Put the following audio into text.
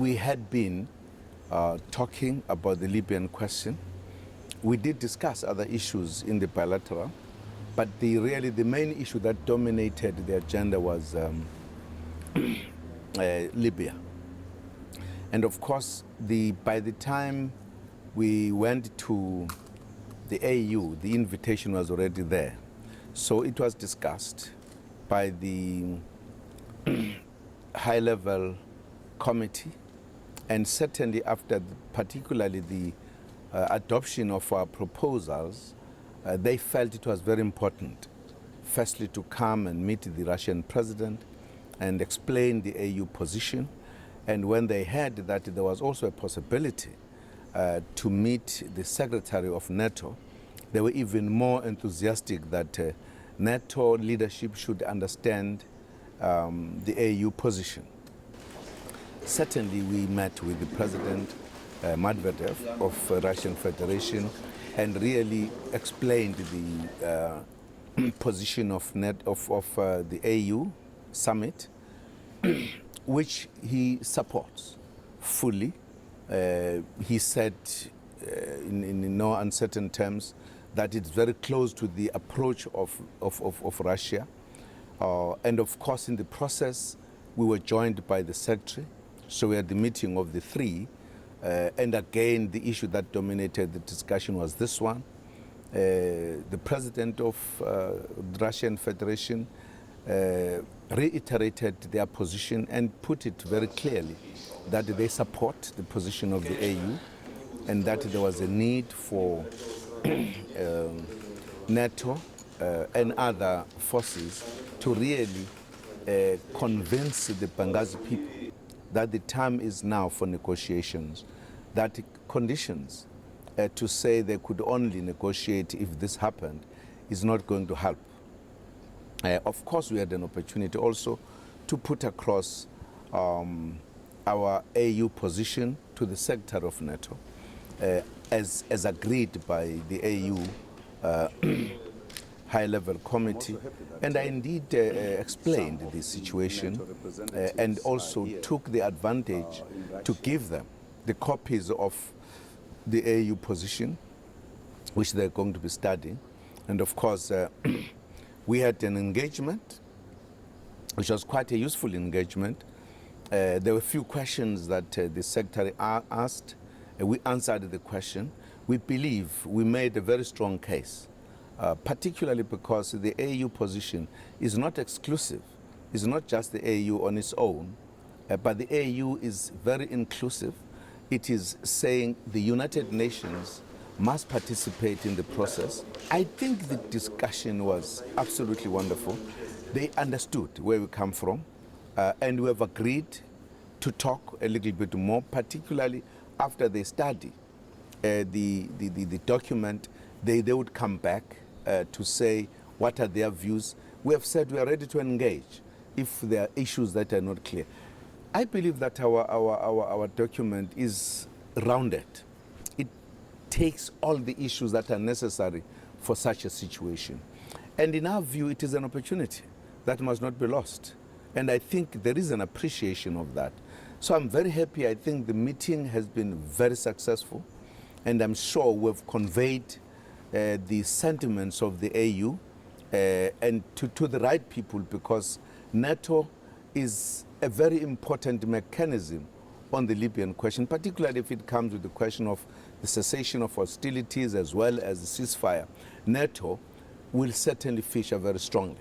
we had been talking about the Libyan question. We did discuss other issues in the bilateral, but the main issue that dominated the agenda was Libya. And of course, by the time we went to the AU, the invitation was already there. So it was discussed by the high-level committee, and certainly after particularly the adoption of our proposals, they felt it was very important, firstly, to come and meet the Russian president and explain the AU position. And when they heard that there was also a possibility to meet the secretary of NATO, they were even more enthusiastic that NATO leadership should understand the AU position. Certainly, we met with the President Medvedev of Russian Federation and really explained the position of the AU summit, which he supports fully. He said in no uncertain terms that it's very close to the approach of Russia. And of course, in the process, we were joined by the secretary. So we had the meeting of the three. And again, the issue that dominated the discussion was this one. The president of the Russian Federation reiterated their position and put it very clearly that they support the position of the AU and that there was a need for NATO and other forces to really convince the Benghazi people that the time is now for negotiations, that conditions to say they could only negotiate if this happened is not going to help. Of course, we had an opportunity also to put across our AU position to the Secretary of NATO, as agreed by the AU high-level committee. And I indeed explained the situation and also took the advantage to give them the copies of the AU position, which they're going to be studying. And of course, we had an engagement, which was quite a useful engagement. There were a few questions that the Secretary asked. We answered the question. We believe we made a very strong case, particularly because the AU position is not exclusive. It's not just the AU on its own, but the AU is very inclusive. It is saying the United Nations must participate in the process. I think the discussion was absolutely wonderful. They understood where we come from, and we have agreed to talk a little bit more, particularly after they study the document. They would come back to say what are their views. We have said we are ready to engage if there are issues that are not clear. I believe that our document is rounded. It takes all the issues that are necessary for such a situation. And in our view, it is an opportunity that must not be lost. And I think there is an appreciation of that. So I'm very happy. I think the meeting has been very successful. And I'm sure we've conveyed the sentiments of the AU and to the right people, because NATO is a very important mechanism on the Libyan question, particularly if it comes with the question of the cessation of hostilities as well as the ceasefire. NATO will certainly feature very strongly.